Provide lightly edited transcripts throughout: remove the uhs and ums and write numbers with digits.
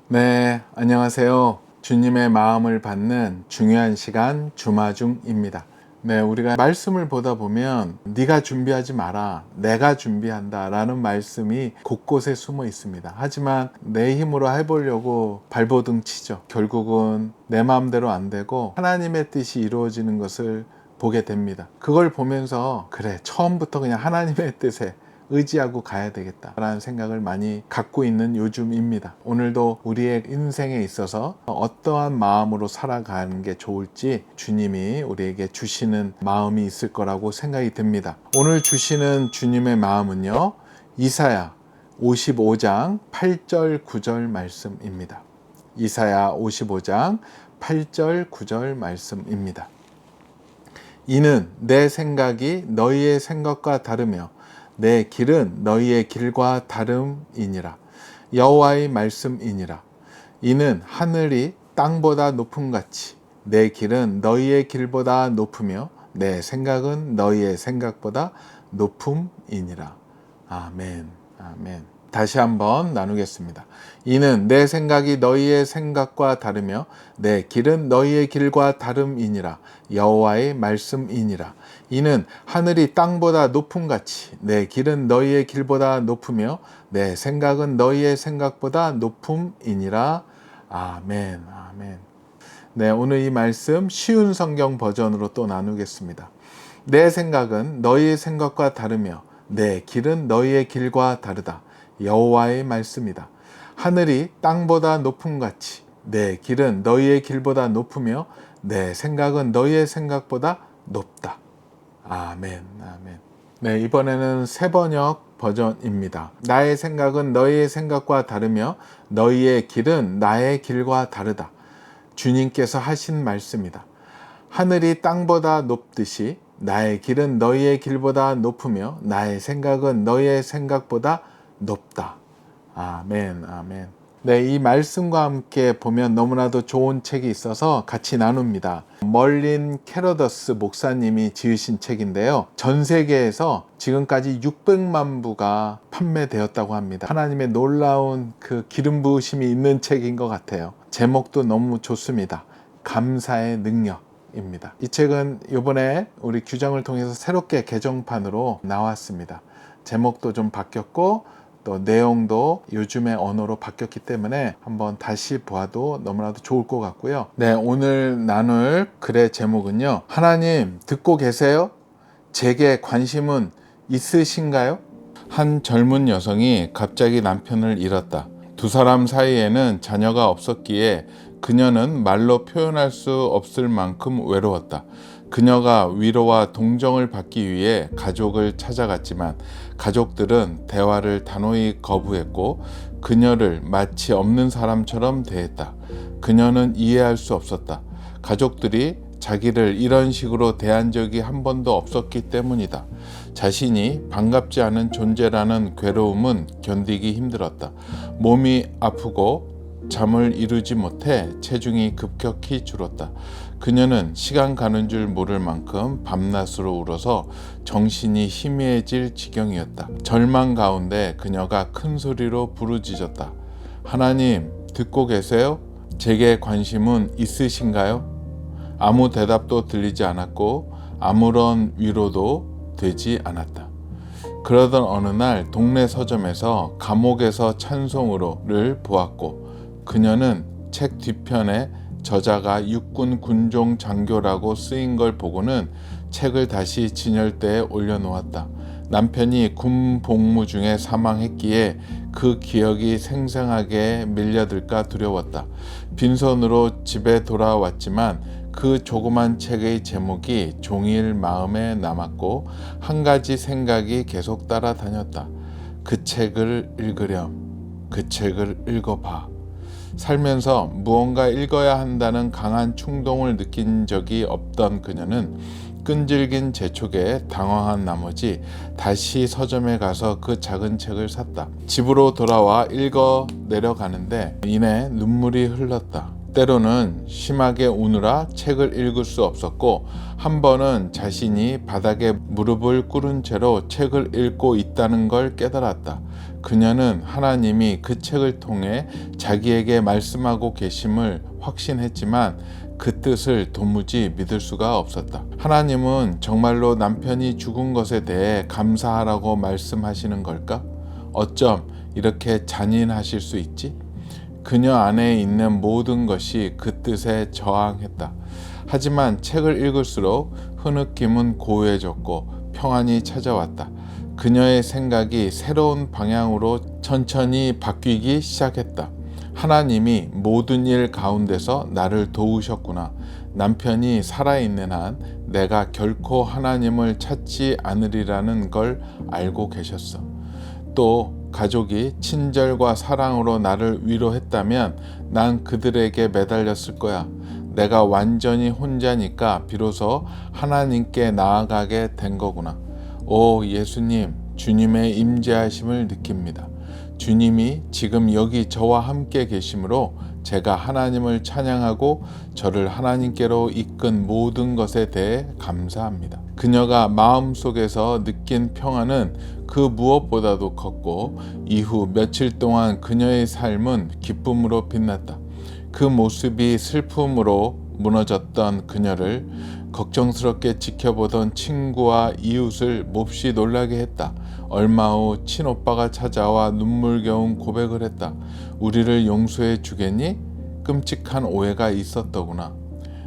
네, 안녕하세요. 주님의 마음을 받는 중요한 시간 주마중입니다. 네, 우리가 말씀을 보다 보면 네가 준비하지 마라, 내가 준비한다 라는 말씀이 곳곳에 숨어 있습니다. 하지만 내 힘으로 해보려고 발버둥 치죠. 결국은 내 마음대로 안 되고 하나님의 뜻이 이루어지는 것을 보게 됩니다. 그걸 보면서 그래, 처음부터 그냥 하나님의 뜻에 의지하고 가야 되겠다라는 생각을 많이 갖고 있는 요즘입니다. 오늘도 우리의 인생에 있어서 어떠한 마음으로 살아가는 게 좋을지 주님이 우리에게 주시는 마음이 있을 거라고 생각이 듭니다. 오늘 주시는 주님의 마음은요, 이사야 55장 8절 9절 말씀입니다. 이사야 55장 8절 9절 말씀입니다. 이는 내 생각이 너희의 생각과 다르며 내 길은 너희의 길과 다름이니라. 여호와의 말씀이니라. 이는 하늘이 땅보다 높음같이 내 길은 너희의 길보다 높으며 내 생각은 너희의 생각보다 높음이니라. 아멘. 아멘. 다시 한번 나누겠습니다. 이는 내 생각이 너희의 생각과 다르며 내 길은 너희의 길과 다름이니라. 여호와의 말씀이니라. 이는 하늘이 땅보다 높음같이 내 길은 너희의 길보다 높으며 내 생각은 너희의 생각보다 높음이니라. 아멘. 아멘. 네, 오늘 이 말씀 쉬운 성경 버전으로 또 나누겠습니다. 내 생각은 너희의 생각과 다르며 내 길은 너희의 길과 다르다. 여호와의 말씀이다. 하늘이 땅보다 높음같이 내 길은 너희의 길보다 높으며 내 생각은 너희의 생각보다 높다. 아멘. 아멘. 네, 이번에는 새 번역 버전입니다. 나의 생각은 너희의 생각과 다르며 너희의 길은 나의 길과 다르다. 주님께서 하신 말씀이다. 하늘이 땅보다 높듯이 나의 길은 너희의 길보다 높으며 나의 생각은 너희의 생각보다 높다. 아멘. 아멘. 네, 이 말씀과 함께 보면 너무나도 좋은 책이 있어서 같이 나눕니다. 멀린 캐러더스 목사님이 지으신 책인데요. 전 세계에서 지금까지 600만 부가 판매되었다고 합니다. 하나님의 놀라운 그 기름 부으심이 있는 책인 것 같아요. 제목도 너무 좋습니다. 감사의 능력입니다. 이 책은 이번에 우리 규정을 통해서 새롭게 개정판으로 나왔습니다. 제목도 좀 바뀌었고 또 내용도 요즘의 언어로 바뀌었기 때문에 한번 다시 보아도 너무나도 좋을 것 같고요. 네, 오늘 나눌 글의 제목은요, 하나님 듣고 계세요? 제게 관심은 있으신가요? 한 젊은 여성이 갑자기 남편을 잃었다. 두 사람 사이에는 자녀가 없었기에 그녀는 말로 표현할 수 없을 만큼 외로웠다. 그녀가 위로와 동정을 받기 위해 가족을 찾아갔지만 가족들은 대화를 단호히 거부했고 그녀를 마치 없는 사람처럼 대했다. 그녀는 이해할 수 없었다. 가족들이 자기를 이런 식으로 대한 적이 한 번도 없었기 때문이다. 자신이 반갑지 않은 존재라는 괴로움은 견디기 힘들었다. 몸이 아프고 잠을 이루지 못해 체중이 급격히 줄었다. 그녀는 시간 가는 줄 모를 만큼 밤낮으로 울어서 정신이 희미해질 지경이었다. 절망 가운데 그녀가 큰 소리로 부르짖었다. 하나님, 듣고 계세요? 제게 관심은 있으신가요? 아무 대답도 들리지 않았고 아무런 위로도 되지 않았다. 그러던 어느 날 동네 서점에서 감옥에서 찬송으로를 보았고 그녀는 책 뒤편에 저자가 육군 군종 장교라고 쓰인 걸 보고는 책을 다시 진열대에 올려놓았다. 남편이 군 복무 중에 사망했기에 그 기억이 생생하게 밀려들까 두려웠다. 빈손으로 집에 돌아왔지만 그 조그만 책의 제목이 종일 마음에 남았고 한 가지 생각이 계속 따라다녔다. 그 책을 읽으렴. 그 책을 읽어봐. 살면서 무언가 읽어야 한다는 강한 충동을 느낀 적이 없던 그녀는 끈질긴 재촉에 당황한 나머지 다시 서점에 가서 그 작은 책을 샀다. 집으로 돌아와 읽어 내려가는데 이내 눈물이 흘렀다. 때로는 심하게 우느라 책을 읽을 수 없었고 한 번은 자신이 바닥에 무릎을 꿇은 채로 책을 읽고 있다는 걸 깨달았다. 그녀는 하나님이 그 책을 통해 자기에게 말씀하고 계심을 확신했지만 그 뜻을 도무지 믿을 수가 없었다. 하나님은 정말로 남편이 죽은 것에 대해 감사하라고 말씀하시는 걸까? 어쩜 이렇게 잔인하실 수 있지? 그녀 안에 있는 모든 것이 그 뜻에 저항했다. 하지만 책을 읽을수록 흐느낌은 고요해졌고 평안이 찾아왔다. 그녀의 생각이 새로운 방향으로 천천히 바뀌기 시작했다. 하나님이 모든 일 가운데서 나를 도우셨구나. 남편이 살아있는 한 내가 결코 하나님을 찾지 않으리라는 걸 알고 계셨어. 또 가족이 친절과 사랑으로 나를 위로했다면 난 그들에게 매달렸을 거야. 내가 완전히 혼자니까 비로소 하나님께 나아가게 된 거구나. 오 예수님, 주님의 임재하심을 느낍니다. 주님이 지금 여기 저와 함께 계심으로 제가 하나님을 찬양하고 저를 하나님께로 이끈 모든 것에 대해 감사합니다. 그녀가 마음속에서 느낀 평안은 그 무엇보다도 컸고 이후 며칠 동안 그녀의 삶은 기쁨으로 빛났다. 그 모습이 슬픔으로 무너졌던 그녀를 걱정스럽게 지켜보던 친구와 이웃을 몹시 놀라게 했다. 얼마 후 친오빠가 찾아와 눈물겨운 고백을 했다. 우리를 용서해 주겠니? 끔찍한 오해가 있었더구나.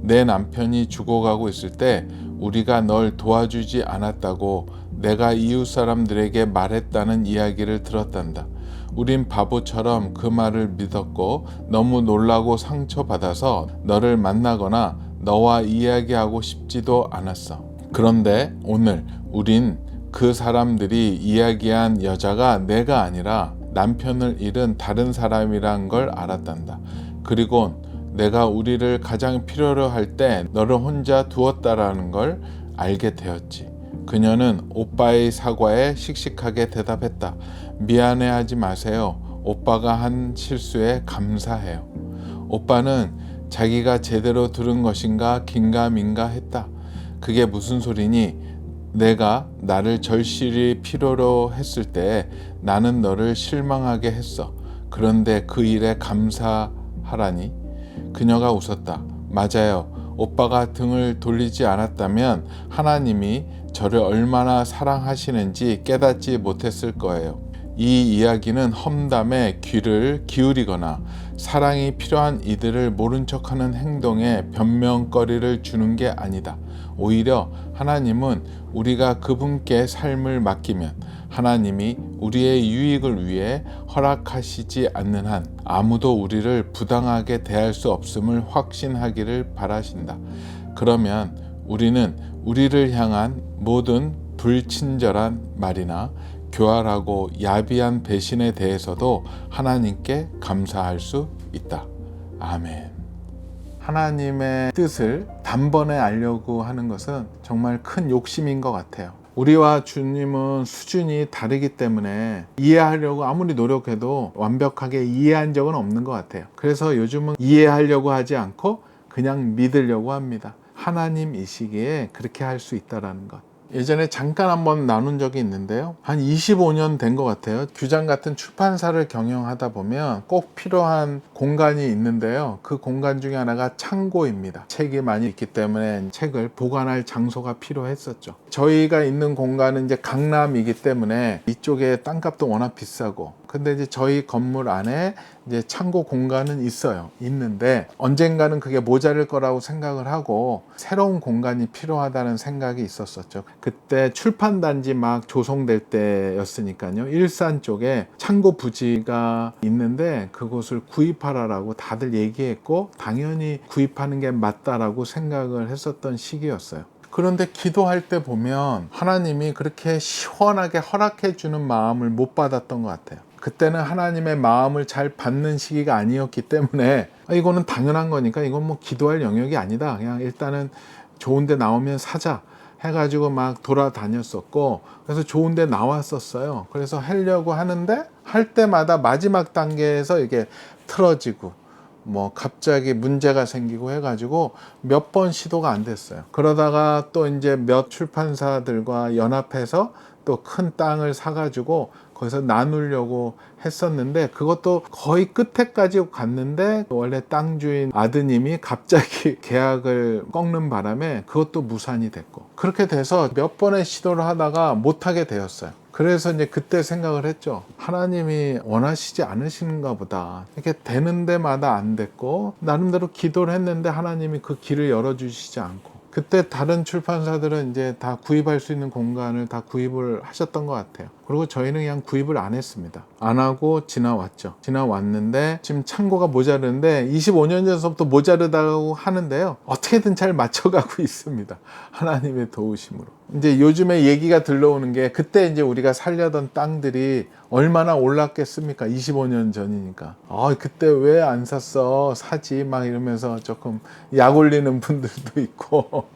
내 남편이 죽어가고 있을 때 우리가 널 도와주지 않았다고 내가 이웃 사람들에게 말했다는 이야기를 들었단다. 우린 바보처럼 그 말을 믿었고 너무 놀라고 상처받아서 너를 만나거나 너와 이야기하고 싶지도 않았어. 그런데 오늘 우린 그 사람들이 이야기한 여자가 내가 아니라 남편을 잃은 다른 사람이란 걸 알았단다. 그리고 내가 우리를 가장 필요로 할 때 너를 혼자 두었다라는 걸 알게 되었지. 그녀는 오빠의 사과에 씩씩하게 대답했다. 미안해하지 마세요. 오빠가 한 실수에 감사해요. 오빠는 자기가 제대로 들은 것인가 긴가민가 했다. 그게 무슨 소리니? 내가 나를 절실히 필요로 했을 때 나는 너를 실망하게 했어. 그런데 그 일에 감사하라니? 그녀가 웃었다. 맞아요. 오빠가 등을 돌리지 않았다면 하나님이 저를 얼마나 사랑하시는지 깨닫지 못했을 거예요. 이 이야기는 험담에 귀를 기울이거나 사랑이 필요한 이들을 모른 척하는 행동에 변명거리를 주는 게 아니다. 오히려 하나님은 우리가 그분께 삶을 맡기면 하나님이 우리의 유익을 위해 허락하시지 않는 한 아무도 우리를 부당하게 대할 수 없음을 확신하기를 바라신다. 그러면 우리는 우리를 향한 모든 불친절한 말이나 교활하고 야비한 배신에 대해서도 하나님께 감사할 수 있다. 아멘. 하나님의 뜻을 단번에 알려고 하는 것은 정말 큰 욕심인 것 같아요. 우리와 주님은 수준이 다르기 때문에 이해하려고 아무리 노력해도 완벽하게 이해한 적은 없는 것 같아요. 그래서 요즘은 이해하려고 하지 않고 그냥 믿으려고 합니다. 하나님이시기에 그렇게 할 수 있다는 것. 예전에 잠깐 한번 나눈 적이 있는데요. 한 25년 된 것 같아요. 규장 같은 출판사를 경영하다 보면 꼭 필요한 공간이 있는데요. 그 공간 중에 하나가 창고입니다. 책이 많이 있기 때문에 책을 보관할 장소가 필요했었죠. 저희가 있는 공간은 이제 강남이기 때문에 이쪽에 땅값도 워낙 비싸고, 근데 이제 저희 건물 안에 이제 창고 공간은 있는데 언젠가는 그게 모자랄 거라고 생각을 하고 새로운 공간이 필요하다는 생각이 있었었죠. 그때 출판단지 막 조성될 때였으니까요. 일산 쪽에 창고 부지가 있는데 그곳을 구입하라고 다들 얘기했고 당연히 구입하는 게 맞다라고 생각을 했었던 시기였어요. 그런데 기도할 때 보면 하나님이 그렇게 시원하게 허락해 주는 마음을 못 받았던 것 같아요. 그때는 하나님의 마음을 잘 받는 시기가 아니었기 때문에 이거는 당연한 거니까 이건 뭐 기도할 영역이 아니다. 그냥 일단은 좋은 데 나오면 사자 해가지고 막 돌아다녔었고, 그래서 좋은 데 나왔었어요. 그래서 하려고 하는데 할 때마다 마지막 단계에서 이게 틀어지고 뭐 갑자기 문제가 생기고 해가지고 몇 번 시도가 안 됐어요. 그러다가 또 이제 몇 출판사들과 연합해서 또 큰 땅을 사가지고 거기서 나누려고 했었는데 그것도 거의 끝에까지 갔는데 원래 땅 주인 아드님이 갑자기 계약을 꺾는 바람에 그것도 무산이 됐고, 그렇게 돼서 몇 번의 시도를 하다가 못하게 되었어요. 그래서 이제 그때 생각을 했죠. 하나님이 원하시지 않으시는가 보다. 이렇게 되는 데마다 안 됐고 나름대로 기도를 했는데 하나님이 그 길을 열어주시지 않고, 그때 다른 출판사들은 이제 다 구입할 수 있는 공간을 다 구입을 하셨던 것 같아요. 그리고 저희는 그냥 구입을 안 했습니다. 안 하고 지나왔죠. 지나왔는데 지금 창고가 모자르는데 25년 전서부터 모자르다고 하는데요, 어떻게든 잘 맞춰가고 있습니다. 하나님의 도우심으로. 이제 요즘에 얘기가 들러오는 게, 그때 이제 우리가 살려던 땅들이 얼마나 올랐겠습니까? 25년 전이니까. 그때 왜 안 샀어? 사지. 막 이러면서 조금 약 올리는 분들도 있고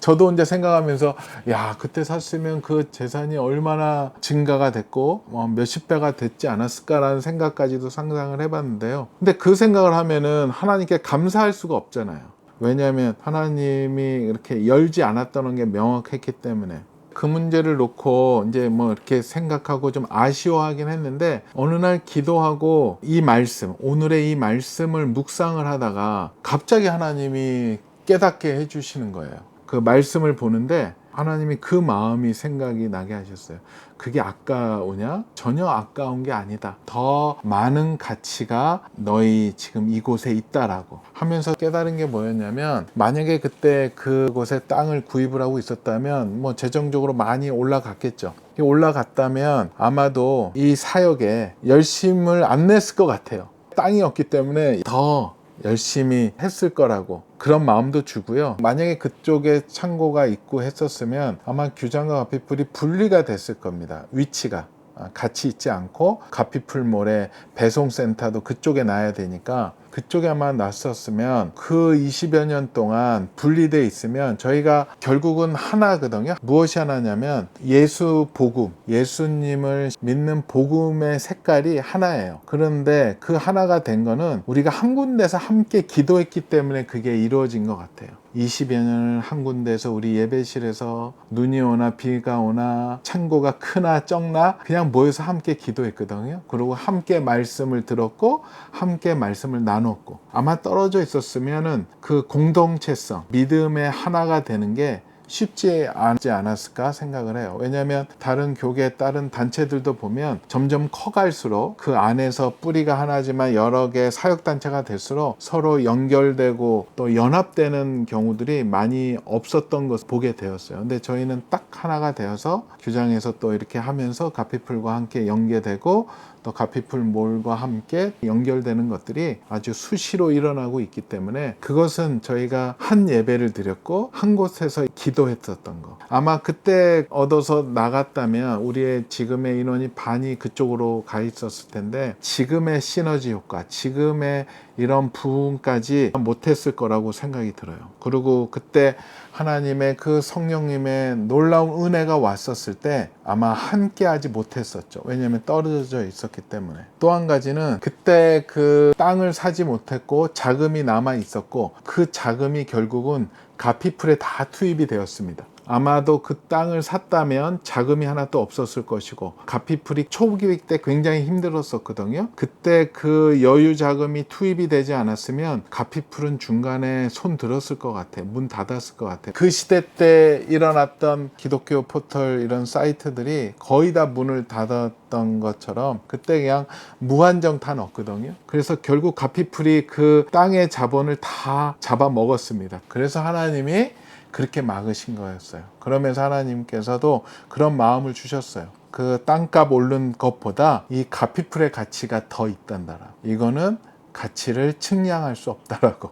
저도 혼자 생각하면서, 야, 그때 샀으면 그 재산이 얼마나 증가가 됐고 몇십 배가 됐지 않았을까라는 생각까지도 상상을 해봤는데요. 근데 그 생각을 하면은 하나님께 감사할 수가 없잖아요. 왜냐하면 하나님이 이렇게 열지 않았다는 게 명확했기 때문에. 그 문제를 놓고 이제 뭐 이렇게 생각하고 좀 아쉬워하긴 했는데, 어느 날 기도하고 이 말씀, 오늘의 이 말씀을 묵상을 하다가 갑자기 하나님이 깨닫게 해주시는 거예요. 그 말씀을 보는데 하나님이 그 마음이 생각이 나게 하셨어요. 그게 아까우냐? 전혀 아까운 게 아니다. 더 많은 가치가 너희 지금 이곳에 있다라고 하면서 깨달은 게 뭐였냐면, 만약에 그때 그곳에 땅을 구입을 하고 있었다면 뭐 재정적으로 많이 올라갔겠죠. 올라갔다면 아마도 이 사역에 열심을 안 냈을 것 같아요. 땅이 없기 때문에 더 열심히 했을 거라고 그런 마음도 주고요. 만약에 그쪽에 창고가 있고 했었으면 아마 규장과 가피풀이 분리가 됐을 겁니다. 위치가 같이 있지 않고 가피풀몰에 배송센터도 그쪽에 놔야 되니까 그쪽에 아마 놨었으면 그 20여 년 동안 분리되어 있으면 저희가 결국은 하나거든요. 무엇이 하나냐면 예수 복음, 예수님을 믿는 복음의 색깔이 하나예요. 그런데 그 하나가 된 거는 우리가 한 군데서 함께 기도했기 때문에 그게 이루어진 것 같아요. 20여 년을 한 군데서 우리 예배실에서 눈이 오나 비가 오나 창고가 크나 적나 그냥 모여서 함께 기도했거든요. 그리고 함께 말씀을 들었고 함께 말씀을 나눴고, 아마 떨어져 있었으면은 그 공동체성, 믿음의 하나가 되는 게 쉽지 않았을까 생각을 해요. 왜냐하면 다른 교계, 다른 단체들도 보면 점점 커갈수록 그 안에서 뿌리가 하나지만 여러 개 사역단체가 될수록 서로 연결되고 또 연합되는 경우들이 많이 없었던 것을 보게 되었어요. 근데 저희는 딱 하나가 되어서 규장에서 또 이렇게 하면서 가피풀과 함께 연계되고 또 가피풀몰과 함께 연결되는 것들이 아주 수시로 일어나고 있기 때문에, 그것은 저희가 한 예배를 드렸고 한 곳에서 기도했었던 거, 아마 그때 얻어서 나갔다면 우리의 지금의 인원이 반이 그쪽으로 가 있었을 텐데 지금의 시너지 효과, 지금의 이런 부분까지 못했을 거라고 생각이 들어요. 그리고 그때 하나님의 그 성령님의 놀라운 은혜가 왔었을 때 아마 함께 하지 못했었죠. 왜냐하면 떨어져 있었기 때문에. 또 한 가지는 그때 그 땅을 사지 못했고 자금이 남아 있었고 그 자금이 결국은 가피풀에 다 투입이 되었습니다. 아마도 그 땅을 샀다면 자금이 하나도 없었을 것이고, 가피풀이 초기 때 굉장히 힘들었었거든요. 그때 그 여유 자금이 투입이 되지 않았으면 가피풀은 중간에 손 들었을 것 같아요. 문 닫았을 것 같아요. 그 시대 때 일어났던 기독교 포털 이런 사이트들이 거의 다 문을 닫았던 것처럼 그때 그냥 무한정 다 넣었거든요. 그래서 결국 가피풀이 그 땅의 자본을 다 잡아먹었습니다. 그래서 하나님이 그렇게 막으신 거였어요. 그러면서 하나님께서도 그런 마음을 주셨어요. 그 땅값 오른 것보다 이 가피풀의 가치가 더 있단다. 이거는 가치를 측량할 수 없다라고.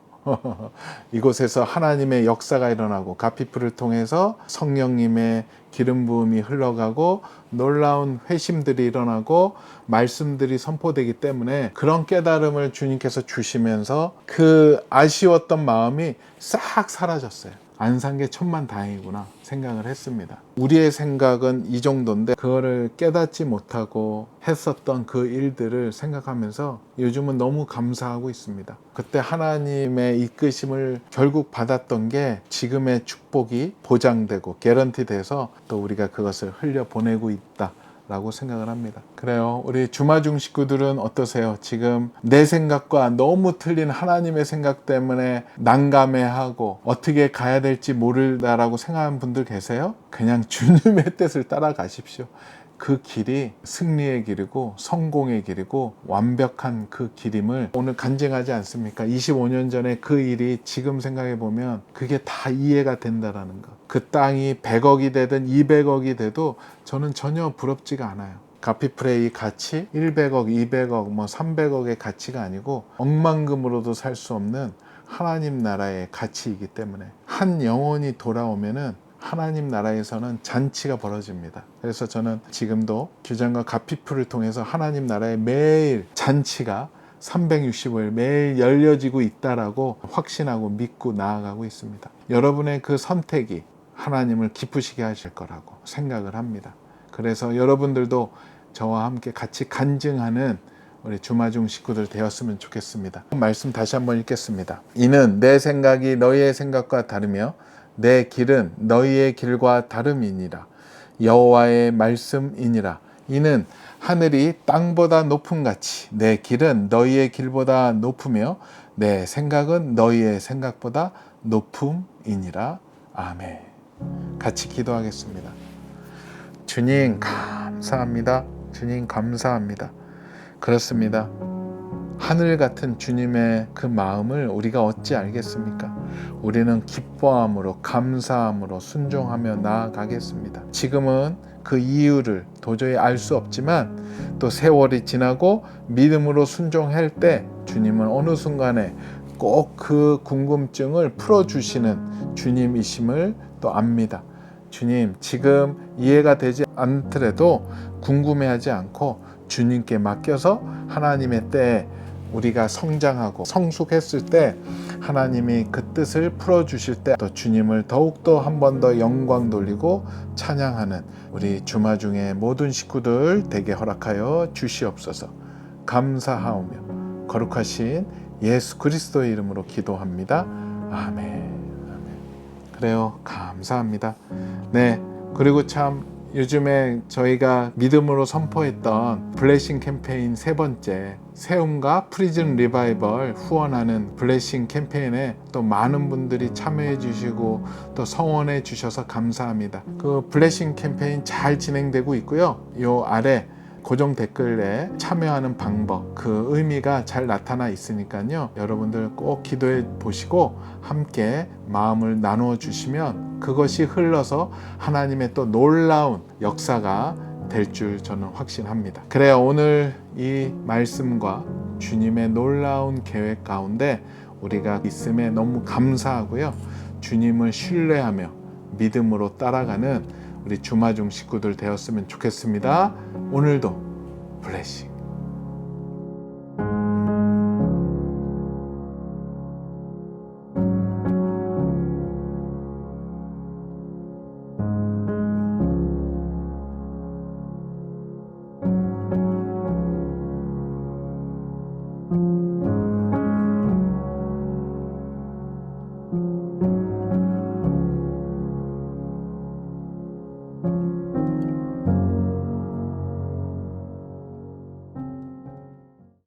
이곳에서 하나님의 역사가 일어나고 가피풀을 통해서 성령님의 기름 부음이 흘러가고 놀라운 회심들이 일어나고 말씀들이 선포되기 때문에 그런 깨달음을 주님께서 주시면서 그 아쉬웠던 마음이 싹 사라졌어요. 안 산 게 천만다행이구나 생각을 했습니다. 우리의 생각은 이 정도인데 그거를 깨닫지 못하고 했었던 그 일들을 생각하면서 요즘은 너무 감사하고 있습니다. 그때 하나님의 이끄심을 결국 받았던 게 지금의 축복이 보장되고 개런티 돼서 또 우리가 그것을 흘려보내고 있다 라고 생각을 합니다. 그래요. 우리 주마중 식구들은 어떠세요? 지금 내 생각과 너무 틀린 하나님의 생각 때문에 난감해하고 어떻게 가야 될지 모르다라고 생각하는 분들 계세요? 그냥 주님의 뜻을 따라가십시오. 그 길이 승리의 길이고 성공의 길이고 완벽한 그 길임을 오늘 간증하지 않습니까? 25년 전에 그 일이 지금 생각해 보면 그게 다 이해가 된다라는 것. 그 땅이 100억이 되든 200억이 돼도 저는 전혀 부럽지가 않아요. 가피프레이 가치 100억, 200억, 300억의 가치가 아니고 억만금으로도 살 수 없는 하나님 나라의 가치이기 때문에 한 영혼이 돌아오면은 하나님 나라에서는 잔치가 벌어집니다. 그래서 저는 지금도 규장과 가피풀을 통해서 하나님 나라의 매일 잔치가 365일 매일 열려지고 있다라고 확신하고 믿고 나아가고 있습니다. 여러분의 그 선택이 하나님을 기쁘시게 하실 거라고 생각을 합니다. 그래서 여러분들도 저와 함께 같이 간증하는 우리 주마중 식구들 되었으면 좋겠습니다. 말씀 다시 한번 읽겠습니다. 이는 내 생각이 너희의 생각과 다르며 내 길은 너희의 길과 다름이니라. 여호와의 말씀이니라. 이는 하늘이 땅보다 높음같이 내 길은 너희의 길보다 높으며 내 생각은 너희의 생각보다 높음이니라. 아멘. 같이 기도하겠습니다. 주님 감사합니다. 주님 감사합니다. 그렇습니다. 하늘 같은 주님의 그 마음을 우리가 어찌 알겠습니까? 우리는 기뻐함으로 감사함으로 순종하며 나아가겠습니다. 지금은 그 이유를 도저히 알 수 없지만 또 세월이 지나고 믿음으로 순종할 때 주님은 어느 순간에 꼭 그 궁금증을 풀어주시는 주님이심을 또 압니다. 주님, 지금 이해가 되지 않더라도 궁금해하지 않고 주님께 맡겨서 하나님의 때에 우리가 성장하고 성숙했을 때 하나님이 그 뜻을 풀어주실 때 또 주님을 더욱더 한 번 더 영광 돌리고 찬양하는 우리 주마중의 모든 식구들 되게 허락하여 주시옵소서. 감사하오며 거룩하신 예수 그리스도의 이름으로 기도합니다. 아멘. 그래요. 감사합니다. 네. 그리고 참 요즘에 저희가 믿음으로 선포했던 블레싱 캠페인 세 번째 세움과 프리즌 리바이벌 후원하는 블레싱 캠페인에 또 많은 분들이 참여해 주시고 또 성원해 주셔서 감사합니다. 그 블레싱 캠페인 잘 진행되고 있고요. 요 아래 고정 댓글에 참여하는 방법, 그 의미가 잘 나타나 있으니까요. 여러분들 꼭 기도해 보시고 함께 마음을 나누어 주시면 그것이 흘러서 하나님의 또 놀라운 역사가 될 줄 저는 확신합니다. 그래요. 오늘 이 말씀과 주님의 놀라운 계획 가운데 우리가 있음에 너무 감사하고요. 주님을 신뢰하며 믿음으로 따라가는 우리 주마중 식구들 되었으면 좋겠습니다. 오늘도 블레싱.